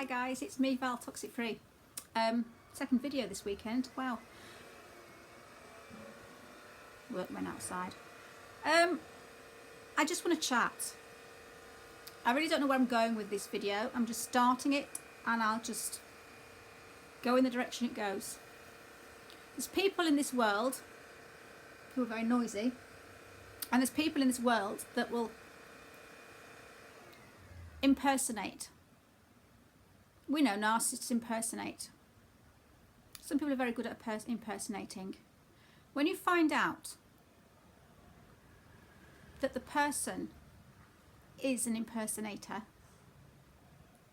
Hi guys, it's me Val, Toxic Free. Second video this weekend. Wow. Workmen outside. I just want to chat. I really don't know where I'm going with this video. I'm just starting it and I'll just go in the direction it goes. There's people in this world who are very noisy, and there's people in this world that will impersonate. We know narcissists impersonate. Some people are very good at impersonating. When you find out that the person is an impersonator,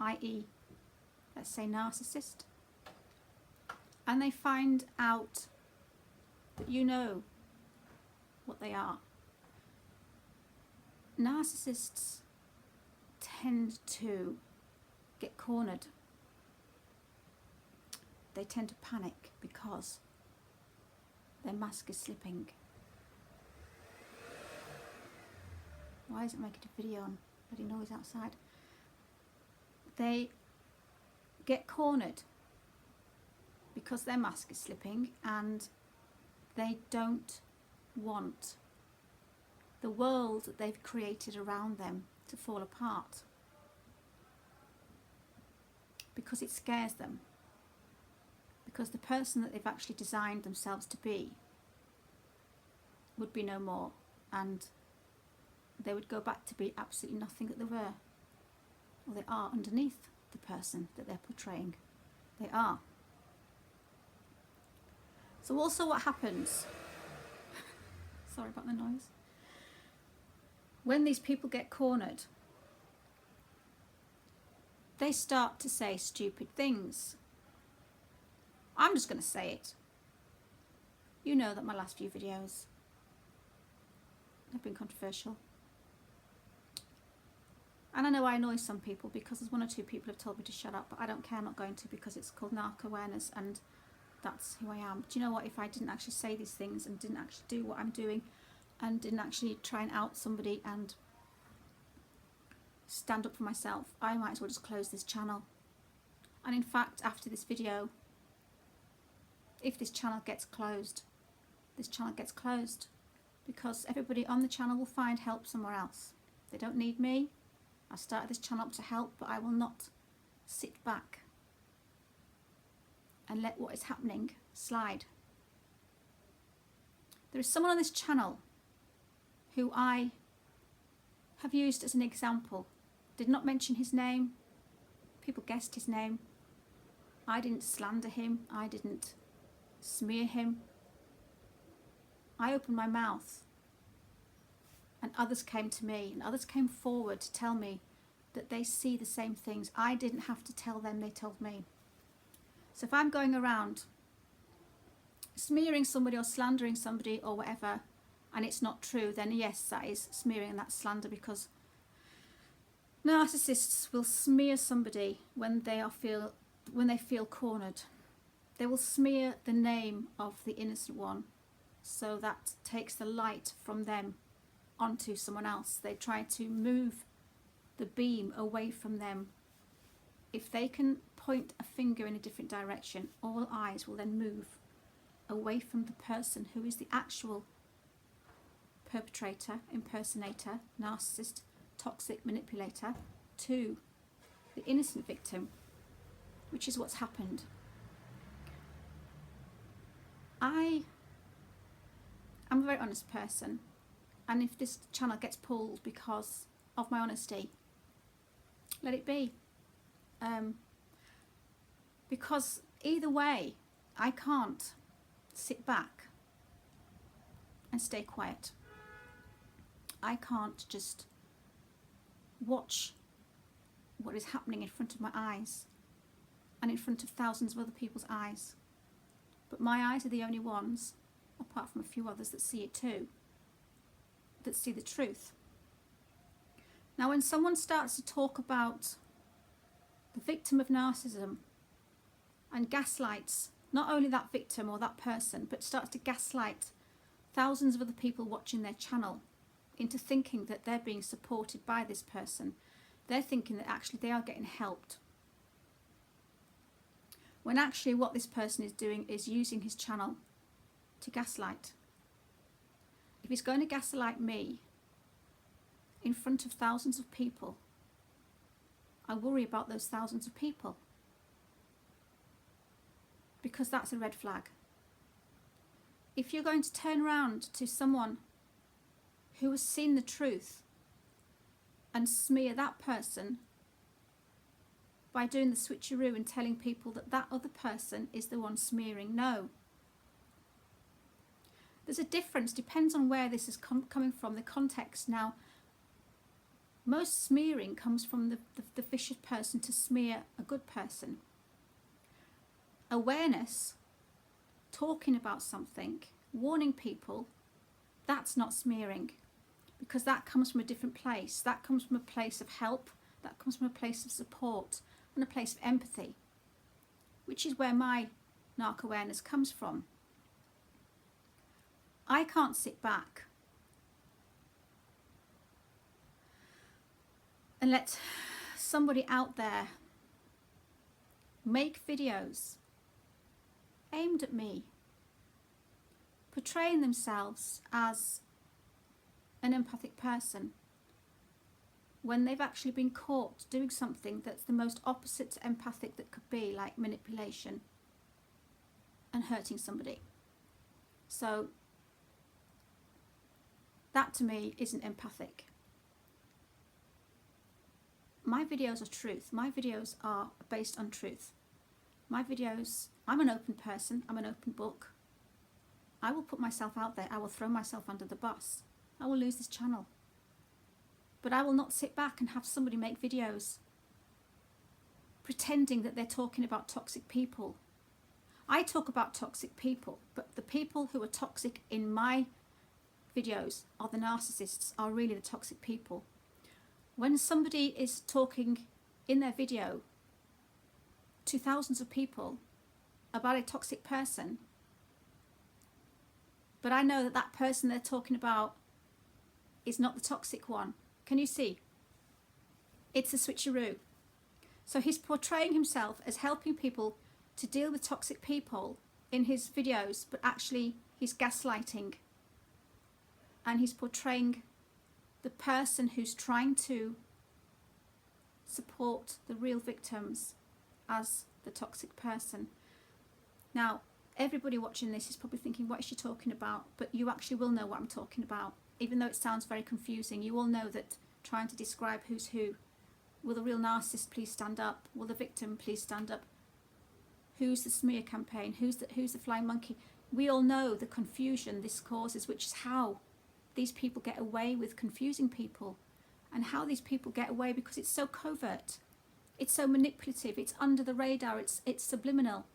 i.e., let's say narcissist, and they find out that you know what they are, narcissists tend to get cornered. They tend to panic because their mask is slipping. Why is it making a video on bloody noise outside? They get cornered because their mask is slipping and they don't want the world that they've created around them to fall apart, because it scares them, because the person that they've actually designed themselves to be would be no more, and they would go back to be absolutely nothing that they were, or they are underneath the person that they're portraying. They are. So also what happens, sorry about the noise, when these people get cornered, they start to say stupid things. I'm just going to say it. You know that my last few videos have been controversial. And I know I annoy some people because there's one or two people have told me to shut up, but I don't care, I'm not going to, because it's called narc awareness and that's who I am. But you know what, if I didn't actually say these things and didn't actually do what I'm doing and didn't actually try and out somebody and stand up for myself, I might as well just close this channel. And in fact, after this video, if this channel gets closed, because everybody on the channel will find help somewhere else. They don't need me. I started this channel up to help, but I will not sit back and let what is happening slide. There is someone on this channel who I have used as an example. Did not mention his name. People guessed his name. I didn't slander him. I didn't smear him. I opened my mouth and others came to me and others came forward to tell me that they see the same things. I didn't have to tell them, they told me. So if I'm going around smearing somebody or slandering somebody or whatever, and it's not true, then yes, that is smearing and that's slander, because narcissists will smear somebody when they feel cornered. They will smear the name of the innocent one, so that takes the light from them onto someone else. They try to move the beam away from them. If they can point a finger in a different direction, all eyes will then move away from the person who is the actual perpetrator, impersonator, narcissist, toxic manipulator, to the innocent victim, which is what's happened. I'm a very honest person, and if this channel gets pulled because of my honesty, let it be. Because either way, I can't sit back and stay quiet. I can't just watch what is happening in front of my eyes and in front of thousands of other people's eyes. But my eyes are the only ones, apart from a few others that see it too, that see the truth. Now when someone starts to talk about the victim of narcissism and gaslights not only that victim or that person, but starts to gaslight thousands of other people watching their channel into thinking that they're being supported by this person, they're thinking that actually they are getting helped. when actually what this person is doing is using his channel to gaslight. If he's going to gaslight me in front of thousands of people, I worry about those thousands of people, because that's a red flag. If you're going to turn around to someone who has seen the truth and smear that person by doing the switcheroo and telling people that that other person is the one smearing, no. There's a difference, depends on where this is coming from, the context. Now, most smearing comes from the vicious person to smear a good person. Awareness, talking about something, warning people, that's not smearing, because that comes from a different place. That comes from a place of help, that comes from a place of support and a place of empathy, which is where my narc awareness comes from. I can't sit back and let somebody out there make videos aimed at me, portraying themselves as an empathic person, when they've actually been caught doing something that's the most opposite to empathic that could be, like manipulation and hurting somebody. So that to me isn't empathic. My videos are truth. My videos are based on truth. My videos, I'm an open person, I'm an open book. I will put myself out there, I will throw myself under the bus. I will lose this channel. But I will not sit back and have somebody make videos pretending that they're talking about toxic people. I talk about toxic people, but the people who are toxic in my videos are the narcissists, are really the toxic people. When somebody is talking in their video to thousands of people about a toxic person, but I know that that person they're talking about is not the toxic one. Can you see? It's a switcheroo. So he's portraying himself as helping people to deal with toxic people in his videos, but actually he's gaslighting. And he's portraying the person who's trying to support the real victims as the toxic person. Now, everybody watching this is probably thinking, what is she talking about? But you actually will know what I'm talking about. Even though it sounds very confusing, you will know that trying to describe who's who. Will the real narcissist please stand up? Will the victim please stand up? Who's the smear campaign? Who's the flying monkey? We all know the confusion this causes, which is how these people get away with confusing people, and how these people get away because it's so covert, it's so manipulative, it's under the radar, it's subliminal.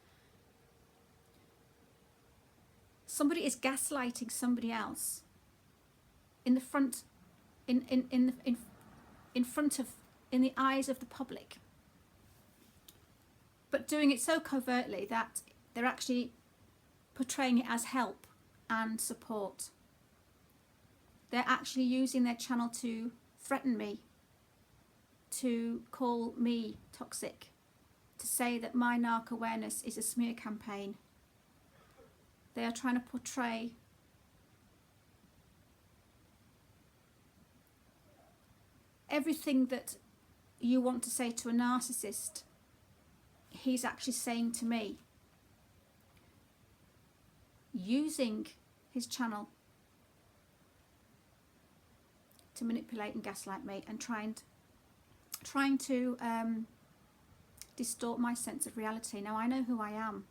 Somebody is gaslighting somebody else in the front, in front of, in the eyes of the public, but doing it so covertly that they're actually portraying it as help and support. They're actually using their channel to threaten me, to call me toxic, to say that my narc awareness is a smear campaign. They are trying to portray everything that you want to say to a narcissist, he's actually saying to me, using his channel to manipulate and gaslight me, and trying to distort my sense of reality. Now, I know who I am,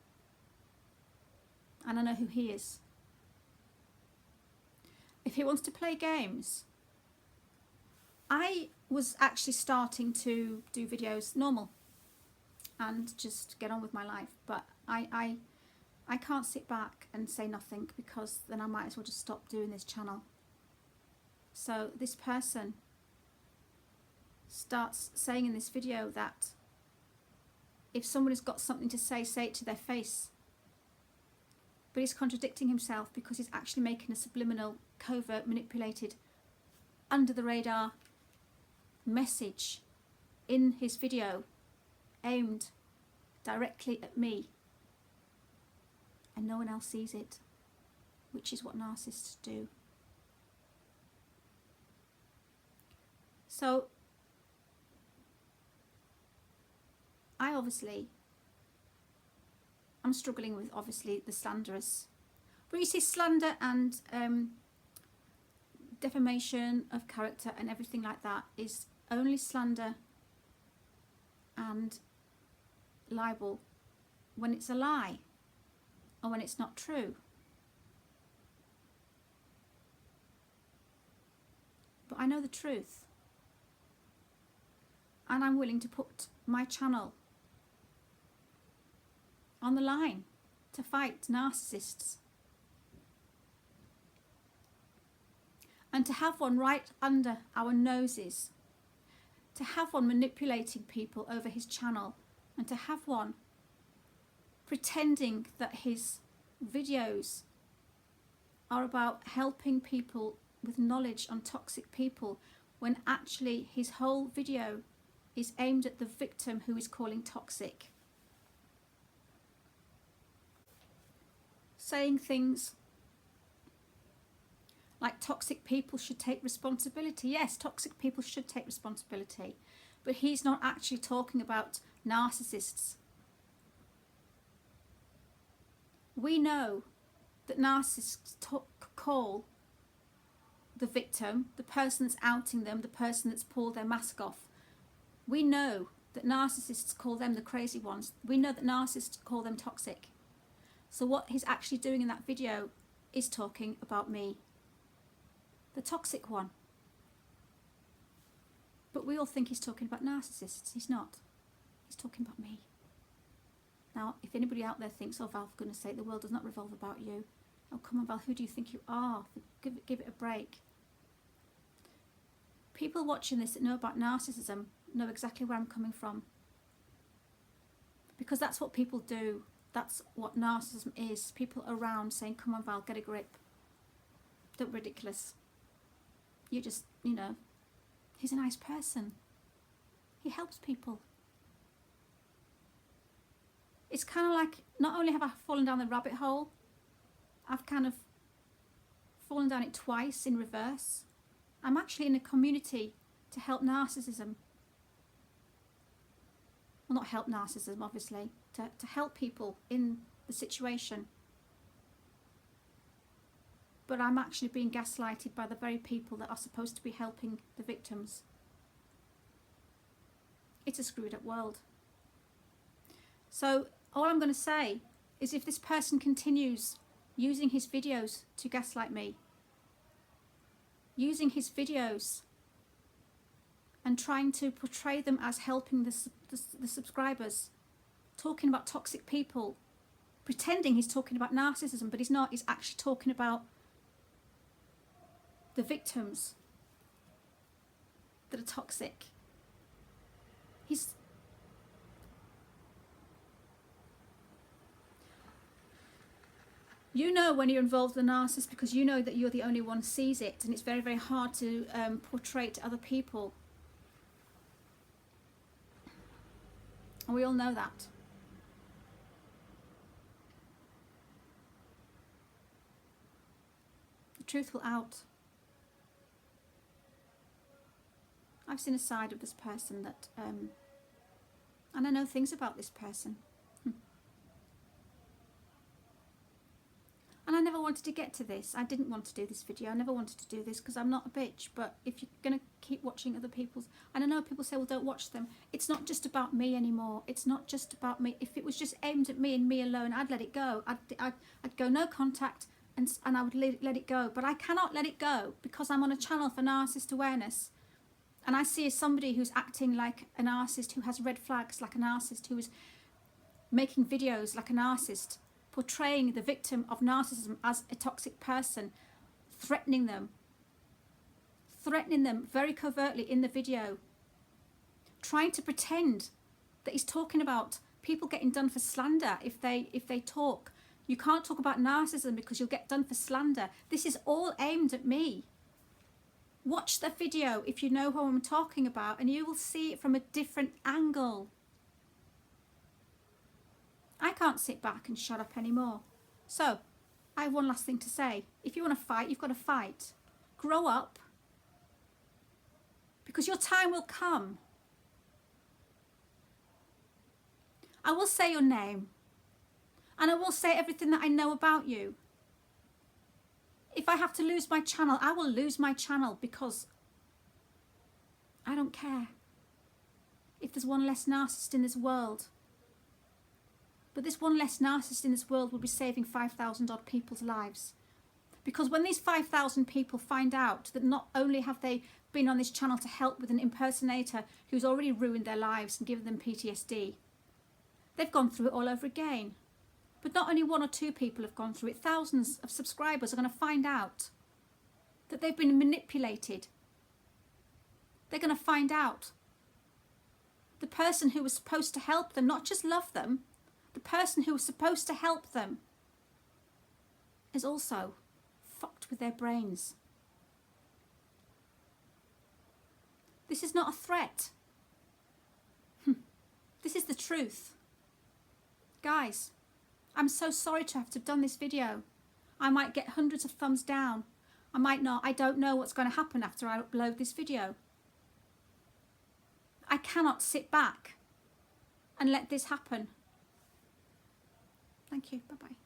and I know who he is. If he wants to play games, I was actually starting to do videos normal and just get on with my life, but I can't sit back and say nothing, because then I might as well just stop doing this channel. So this person starts saying in this video that if someone has got something to say it to their face. But he's contradicting himself, because he's actually making a subliminal, covert, manipulated, under the radar message in his video aimed directly at me, and no one else sees it, which is what narcissists do. So I'm struggling with, obviously, the slanderous. But you see, slander and defamation of character and everything like that is only slander and libel when it's a lie or when it's not true. But I know the truth, and I'm willing to put my channel on the line to fight narcissists. And to have one right under our noses, to have one manipulating people over his channel, and to have one pretending that his videos are about helping people with knowledge on toxic people, when actually his whole video is aimed at the victim who is calling toxic. Saying things like toxic people should take responsibility. Yes, toxic people should take responsibility, but he's not actually talking about narcissists. We know that narcissists call the victim, the person that's outing them, the person that's pulled their mask off. We know that narcissists call them the crazy ones. We know that narcissists call them toxic. So what he's actually doing in that video is talking about me, the toxic one. But we all think he's talking about narcissists. He's not. He's talking about me. Now, if anybody out there thinks, oh, Val, for goodness sake, the world does not revolve about you. Oh, come on, Val, who do you think you are? Give it a break. People watching this that know about narcissism know exactly where I'm coming from. Because that's what people do. That's what narcissism is. People around saying, come on, Val, get a grip. Don't be ridiculous. You just, he's a nice person. He helps people. It's kind of like, not only have I fallen down the rabbit hole, I've kind of fallen down it twice in reverse. I'm actually in a community to help narcissism. Well, not help narcissism, obviously, to help people in the situation. But I'm actually being gaslighted by the very people that are supposed to be helping the victims. It's a screwed up world. So all I'm going to say is, if this person continues using his videos to gaslight me, using his videos and trying to portray them as helping the subscribers, talking about toxic people, pretending he's talking about narcissism, but he's not. He's actually talking about the victims that are toxic. You know when you're involved with a narcissist, because you know that you're the only one who sees it, and it's very, very hard to portray it to other people. And we all know that. The truth will out. I've seen a side of this person that, and I know things about this person. And I never wanted to get to this. I didn't want to do this video. I never wanted to do this because I'm not a bitch. But if you're going to keep watching other people's... And I know people say, well, don't watch them. It's not just about me anymore. It's not just about me. If it was just aimed at me and me alone, I'd let it go. I'd go no contact and I would let it go. But I cannot let it go because I'm on a channel for narcissist awareness. And I see somebody who's acting like a narcissist, who has red flags like a narcissist, who is making videos like a narcissist, portraying the victim of narcissism as a toxic person, threatening them very covertly in the video, trying to pretend that he's talking about people getting done for slander if they talk. You can't talk about narcissism because you'll get done for slander. This is all aimed at me. Watch the video if you know who I'm talking about, and you will see it from a different angle. I can't sit back and shut up anymore. So, I have one last thing to say. If you want to fight, you've got to fight. Grow up. Because your time will come. I will say your name. And I will say everything that I know about you. If I have to lose my channel, I will lose my channel because I don't care if there's one less narcissist in this world. But this one less narcissist in this world will be saving 5,000 odd people's lives. Because when these 5,000 people find out that not only have they been on this channel to help with an impersonator who's already ruined their lives and given them PTSD, they've gone through it all over again. But not only 1 or 2 people have gone through it, thousands of subscribers are going to find out that they've been manipulated. They're going to find out the person who was supposed to help them, not just love them, the person who was supposed to help them is also fucked with their brains. This is not a threat. This is the truth. Guys, I'm so sorry to have done this video. I might get hundreds of thumbs down. I might not. I don't know what's going to happen after I upload this video. I cannot sit back and let this happen. Thank you. Bye-bye.